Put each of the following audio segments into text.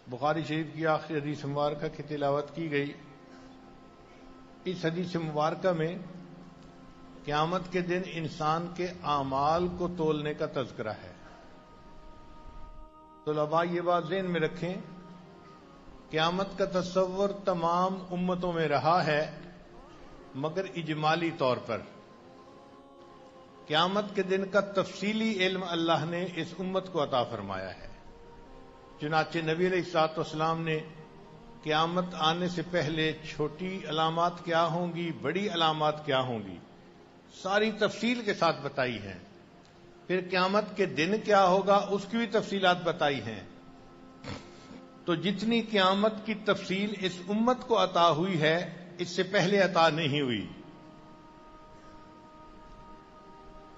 بخاری شریف کی آخری حدیث مبارکہ کی تلاوت کی گئی۔ اس حدیث مبارکہ میں قیامت کے دن انسان کے اعمال کو تولنے کا تذکرہ ہے۔ طلباء یہ بات ذہن میں رکھیں، قیامت کا تصور تمام امتوں میں رہا ہے مگر اجمالی طور پر۔ قیامت کے دن کا تفصیلی علم اللہ نے اس امت کو عطا فرمایا ہے۔ چنانچہ نبی علیہ الصلوۃ والسلام نے قیامت آنے سے پہلے چھوٹی علامات کیا ہوں گی، بڑی علامات کیا ہوں گی، ساری تفصیل کے ساتھ بتائی ہیں۔ پھر قیامت کے دن کیا ہوگا اس کی بھی تفصیلات بتائی ہیں۔ تو جتنی قیامت کی تفصیل اس امت کو عطا ہوئی ہے اس سے پہلے عطا نہیں ہوئی۔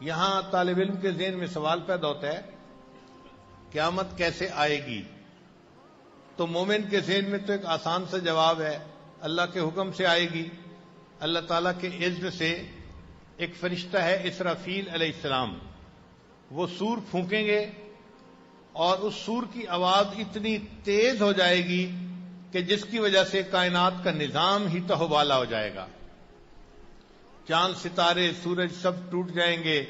یہاں طالب علم کے ذہن میں سوال پیدا ہوتا ہے قیامت کیسے آئے گی؟ تو مومن کے ذہن میں تو ایک آسان سا جواب ہے، اللہ کے حکم سے آئے گی۔ اللہ تعالیٰ کے اذن سے ایک فرشتہ ہے اسرافیل علیہ السلام، وہ سور پھونکیں گے اور اس سور کی آواز اتنی تیز ہو جائے گی کہ جس کی وجہ سے کائنات کا نظام ہی تہوبالا ہو جائے گا۔ چاند ستارے سورج سب ٹوٹ جائیں گے،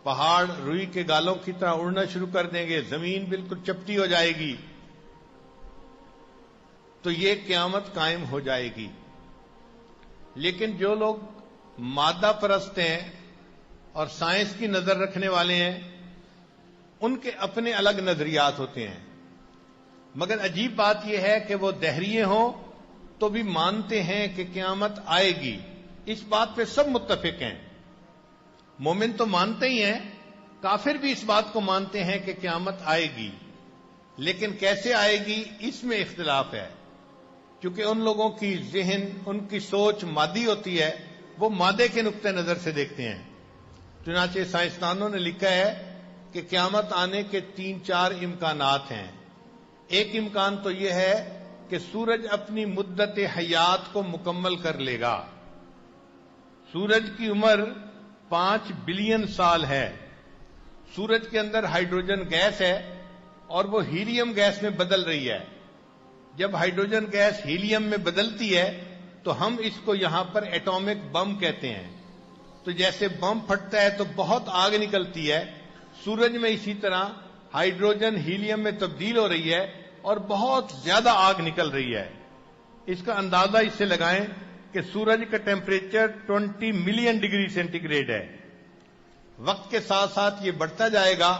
پہاڑ روئی کے گالوں کی طرح اڑنا شروع کر دیں گے، زمین بالکل چپٹی ہو جائے گی۔ تو یہ قیامت قائم ہو جائے گی۔ لیکن جو لوگ مادہ پرست ہیں اور سائنس کی نظر رکھنے والے ہیں ان کے اپنے الگ نظریات ہوتے ہیں، مگر عجیب بات یہ ہے کہ وہ دہریے ہوں تو بھی مانتے ہیں کہ قیامت آئے گی۔ اس بات پہ سب متفق ہیں، مومن تو مانتے ہی ہیں، کافر بھی اس بات کو مانتے ہیں کہ قیامت آئے گی، لیکن کیسے آئے گی اس میں اختلاف ہے، کیونکہ ان لوگوں کی ذہن، ان کی سوچ مادی ہوتی ہے، وہ مادے کے نقطہ نظر سے دیکھتے ہیں۔ چنانچہ سائنسدانوں نے لکھا ہے کہ قیامت آنے کے 3-4 امکانات ہیں۔ ایک امکان تو یہ ہے کہ سورج اپنی مدت حیات کو مکمل کر لے گا۔ سورج کی عمر 5 بلین سال ہے۔ سورج کے اندر ہائیڈروجن گیس ہے اور وہ ہیلیم گیس میں بدل رہی ہے۔ جب ہائیڈروجن گیس ہیلیم میں بدلتی ہے تو ہم اس کو یہاں پر ایٹامک بم کہتے ہیں۔ تو جیسے بم پھٹتا ہے تو بہت آگ نکلتی ہے، سورج میں اسی طرح ہائیڈروجن ہیلیم میں تبدیل ہو رہی ہے اور بہت زیادہ آگ نکل رہی ہے۔ اس کا اندازہ اس سے لگائیں کہ سورج کا temperature 20 million degree centigrade ہے۔ وقت کے ساتھ ساتھ یہ بڑھتا جائے گا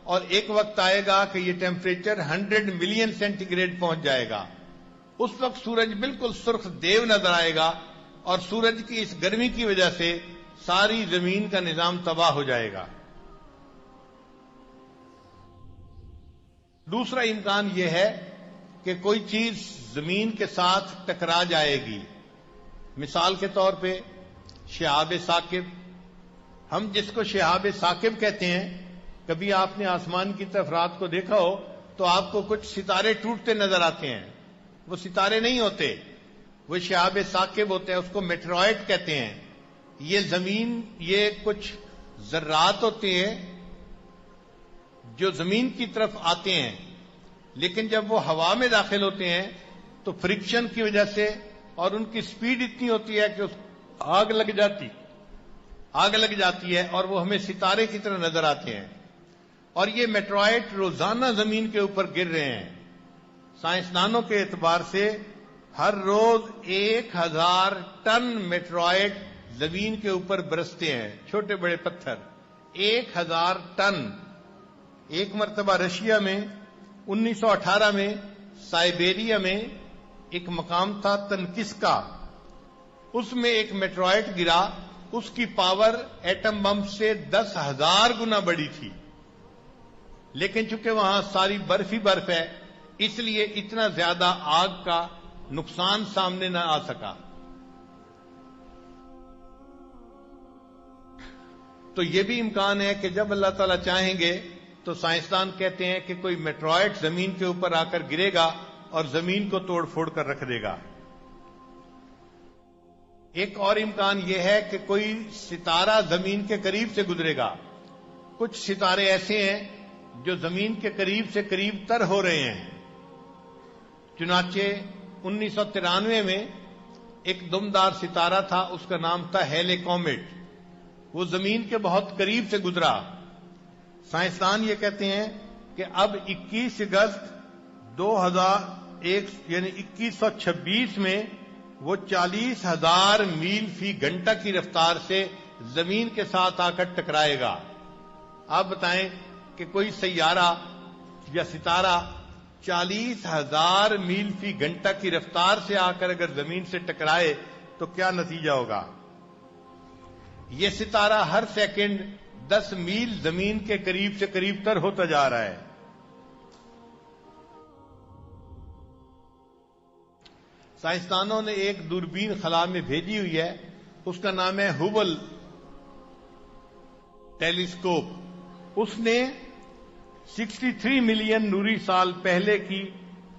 اور ایک وقت آئے گا کہ یہ ٹیمپریچر 100 ملین سینٹی گریڈ پہنچ جائے گا۔ اس وقت سورج بالکل سرخ دیو نظر آئے گا اور سورج کی اس گرمی کی وجہ سے ساری زمین کا نظام تباہ ہو جائے گا۔ دوسرا امکان یہ ہے کہ کوئی چیز زمین کے ساتھ ٹکرا جائے گی۔ مثال کے طور پہ شہاب ثاقب، ہم جس کو شہاب ثاقب کہتے ہیں، کبھی آپ نے آسمان کی طرف رات کو دیکھا ہو تو آپ کو کچھ ستارے ٹوٹتے نظر آتے ہیں، وہ ستارے نہیں ہوتے، وہ شہاب ثاقب ہوتے ہیں، اس کو میٹرائٹ کہتے ہیں۔ یہ زمین، یہ کچھ ذرات ہوتے ہیں جو زمین کی طرف آتے ہیں، لیکن جب وہ ہوا میں داخل ہوتے ہیں تو فرکشن کی وجہ سے اور ان کی سپیڈ اتنی ہوتی ہے کہ آگ لگ جاتی ہے اور وہ ہمیں ستارے کی طرح نظر آتے ہیں۔ اور یہ میٹرائٹ روزانہ زمین کے اوپر گر رہے ہیں۔ سائنسدانوں کے اعتبار سے ہر روز 1000 ٹن میٹرائٹ زمین کے اوپر برستے ہیں، چھوٹے بڑے پتھر 1000 ٹن۔ ایک مرتبہ رشیا میں 1918 میں سائبیریا میں ایک مقام تھا تنکسکا، اس میں ایک میٹرائٹ گرا، اس کی پاور ایٹم بم سے 10,000 گنا بڑی تھی، لیکن چونکہ وہاں ساری برف ہی برف ہے اس لیے اتنا زیادہ آگ کا نقصان سامنے نہ آ سکا۔ تو یہ بھی امکان ہے کہ جب اللہ تعالیٰ چاہیں گے تو سائنسدان کہتے ہیں کہ کوئی میٹرائٹ زمین کے اوپر آ کر گرے گا اور زمین کو توڑ پھوڑ کر رکھ دے گا۔ ایک اور امکان یہ ہے کہ کوئی ستارہ زمین کے قریب سے گزرے گا۔ کچھ ستارے ایسے ہیں جو زمین کے قریب سے قریب تر ہو رہے ہیں، چنانچہ 1993 میں ایک دمدار ستارہ تھا، اس کا نام تھا ہیلے کومیٹ. وہ زمین کے بہت قریب سے گزرا. سائنسدان یہ کہتے ہیں کہ اب 21 اگست 2001 یعنی 2126 میں وہ 40,000 میل فی گھنٹہ کی رفتار سے زمین کے ساتھ آ کر ٹکرائے گا. آپ بتائیں کہ کوئی سیارہ یا ستارہ 40,000 میل فی گھنٹہ کی رفتار سے آ کر اگر زمین سے ٹکرائے تو کیا نتیجہ ہوگا؟ یہ ستارہ ہر سیکنڈ 10 میل زمین کے قریب سے قریب تر ہوتا جا رہا ہے. سائنسدانوں نے ایک دوربین خلا میں بھیجی ہوئی ہے، اس کا نام ہے ہبل ٹیلیسکوپ. اس نے 63 ملین نوری سال پہلے کی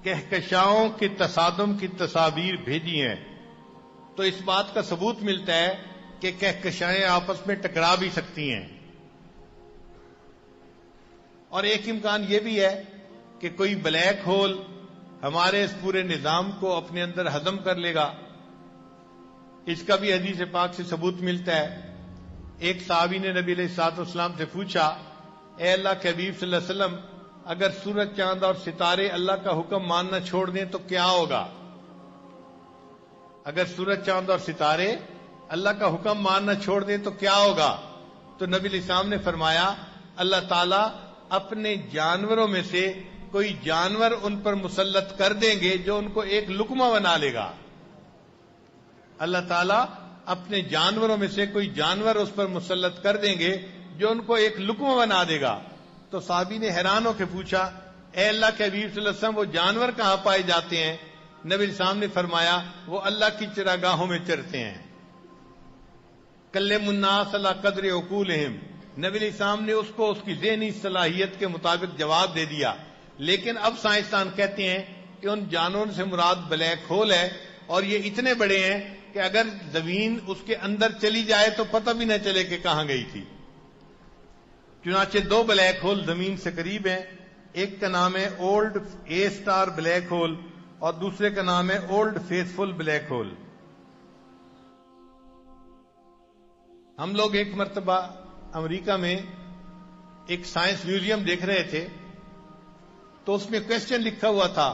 کہکشاؤں کے تصادم کی تصاویر بھیجی ہیں. تو اس بات کا ثبوت ملتا ہے کہ کہکشائیں آپس میں ٹکرا بھی سکتی ہیں. اور ایک امکان یہ بھی ہے کہ کوئی بلیک ہول ہمارے اس پورے نظام کو اپنے اندر ہضم کر لے گا. اس کا بھی حدیث پاک سے ثبوت ملتا ہے. ایک صحابی نے نبی علیہ الصلوۃ والسلام سے پوچھا، اے اللہ کے حبیب صلی اللہ علیہ وسلم، اگر سورج چاند اور ستارے اللہ کا حکم ماننا چھوڑ دیں تو کیا ہوگا؟ اگر سورج چاند اور ستارے اللہ کا حکم ماننا چھوڑ دیں تو کیا ہوگا؟ تو نبی علیہ السلام نے فرمایا، اللہ تعالیٰ اپنے جانوروں میں سے کوئی جانور ان پر مسلط کر دیں گے جو ان کو ایک لقمہ بنا لے گا. اللہ تعالیٰ اپنے جانوروں میں سے کوئی جانور اس پر مسلط کر دیں گے جو ان کو ایک لقمہ بنا دے گا. تو صحابی نے حیران ہو کے پوچھا، اے اللہ کے حبیب صلی اللہ علیہ وسلم، وہ جانور کہاں پائے جاتے ہیں؟ نبی السلام نے فرمایا، وہ اللہ کی چراگاہوں میں چرتے ہیں. کلم الناس علی قدر عقولہم. نبی علیہ السلام نے اس کو اس کی ذہنی صلاحیت کے مطابق جواب دے دیا. لیکن اب سائنسدان کہتے ہیں کہ ان جانوروں سے مراد بلیک ہول ہے، اور یہ اتنے بڑے ہیں کہ اگر زمین اس کے اندر چلی جائے تو پتہ بھی نہ چلے کہ کہاں گئی تھی. چنانچہ 2 بلیک ہول زمین سے قریب ہیں. ایک کا نام ہے اولڈ اے سٹار بلیک ہول اور دوسرے کا نام ہے اولڈ فیتھفل بلیک ہول. ہم لوگ ایک مرتبہ امریکہ میں ایک سائنس میوزیم دیکھ رہے تھے، تو اس میں کوشچن لکھا ہوا تھا،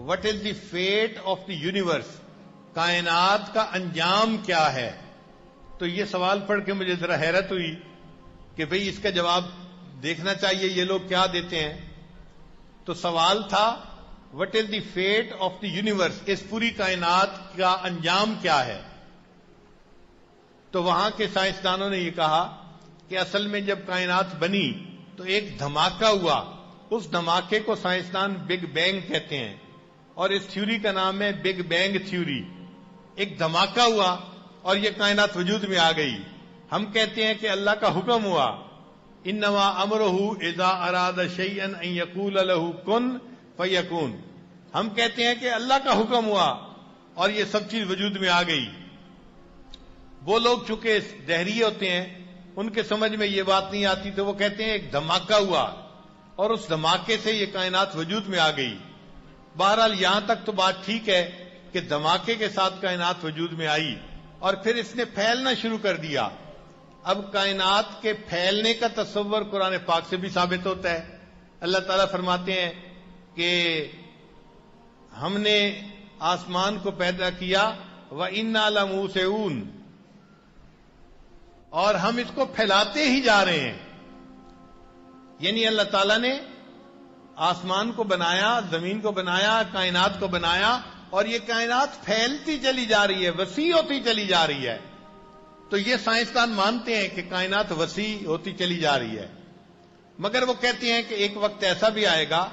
what is the fate of the universe? کائنات کا انجام کیا ہے؟ تو یہ سوال پڑھ کے مجھے ذرا حیرت ہوئی کہ بھئی اس کا جواب دیکھنا چاہیے یہ لوگ کیا دیتے ہیں. تو سوال تھا، what is the fate of the universe? اس پوری کائنات کا انجام کیا ہے؟ تو وہاں کے سائنسدانوں نے یہ کہا کہ اصل میں جب کائنات بنی تو ایک دھماکہ ہوا. اس دھماکے کو سائنسدان بگ بینگ کہتے ہیں، اور اس تھیوری کا نام ہے بگ بینگ تھیوری. ایک دھماکہ ہوا اور یہ کائنات وجود میں آ گئی. ہم کہتے ہیں کہ اللہ کا حکم ہوا، انما امرہ اذا اراد شیئا ان یقول له کن فیکون. ہم کہتے ہیں کہ اللہ کا حکم ہوا اور یہ سب چیز وجود میں آ گئی. وہ لوگ چونکہ دہری ہوتے ہیں، ان کے سمجھ میں یہ بات نہیں آتی، تو وہ کہتے ہیں ایک دھماکہ ہوا اور اس دھماکے سے یہ کائنات وجود میں آ گئی. بہرحال یہاں تک تو بات ٹھیک ہے کہ دھماکے کے ساتھ کائنات وجود میں آئی اور پھر اس نے پھیلنا شروع کر دیا. اب کائنات کے پھیلنے کا تصور قرآن پاک سے بھی ثابت ہوتا ہے. اللہ تعالیٰ فرماتے ہیں کہ ہم نے آسمان کو پیدا کیا وَإِنَّا لَمُوسِعُونَ، اور ہم اس کو پھیلاتے ہی جا رہے ہیں. یعنی اللہ تعالیٰ نے آسمان کو بنایا، زمین کو بنایا، کائنات کو بنایا، اور یہ کائنات پھیلتی چلی جا رہی ہے، وسیع ہوتی چلی جا رہی ہے. تو یہ سائنسدان مانتے ہیں کہ کائنات وسیع ہوتی چلی جا رہی ہے، مگر وہ کہتے ہیں کہ ایک وقت ایسا بھی آئے گا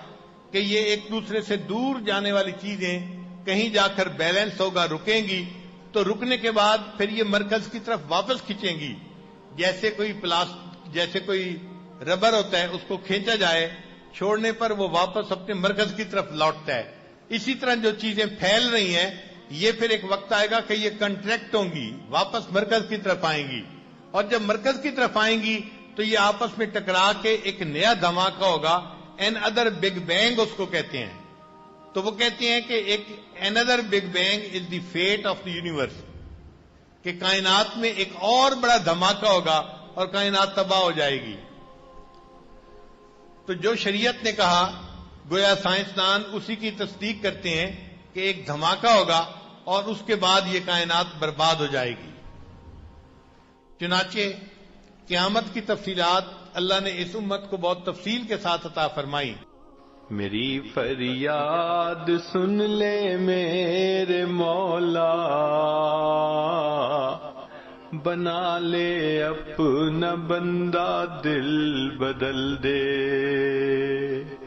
کہ یہ ایک دوسرے سے دور جانے والی چیزیں کہیں جا کر بیلنس ہوگا، رکیں گی، تو رکنے کے بعد پھر یہ مرکز کی طرف واپس کھینچیں گی. جیسے کوئی ربر ہوتا ہے، اس کو کھینچا جائے، چھوڑنے پر وہ واپس اپنے مرکز کی طرف لوٹتا ہے. اسی طرح جو چیزیں پھیل رہی ہیں، یہ پھر ایک وقت آئے گا کہ یہ کنٹریکٹ ہوں گی، واپس مرکز کی طرف آئیں گی، اور جب مرکز کی طرف آئیں گی تو یہ آپس میں ٹکرا کے ایک نیا دھماکہ ہوگا. این ادر بگ بینگ اس کو کہتے ہیں. تو وہ کہتے ہیں کہ ایک another big bang is the fate of the universe، کہ کائنات میں ایک اور بڑا دھماکہ ہوگا اور کائنات تباہ ہو جائے گی۔ تو جو شریعت نے کہا گویا سائنسدان اسی کی تصدیق کرتے ہیں کہ ایک دھماکہ ہوگا اور اس کے بعد یہ کائنات برباد ہو جائے گی۔ چنانچہ قیامت کی تفصیلات اللہ نے اس امت کو بہت تفصیل کے ساتھ عطا فرمائی۔ میری فریاد سن لے میرے مولا، بنا لے اپنا بندہ دل بدل دے۔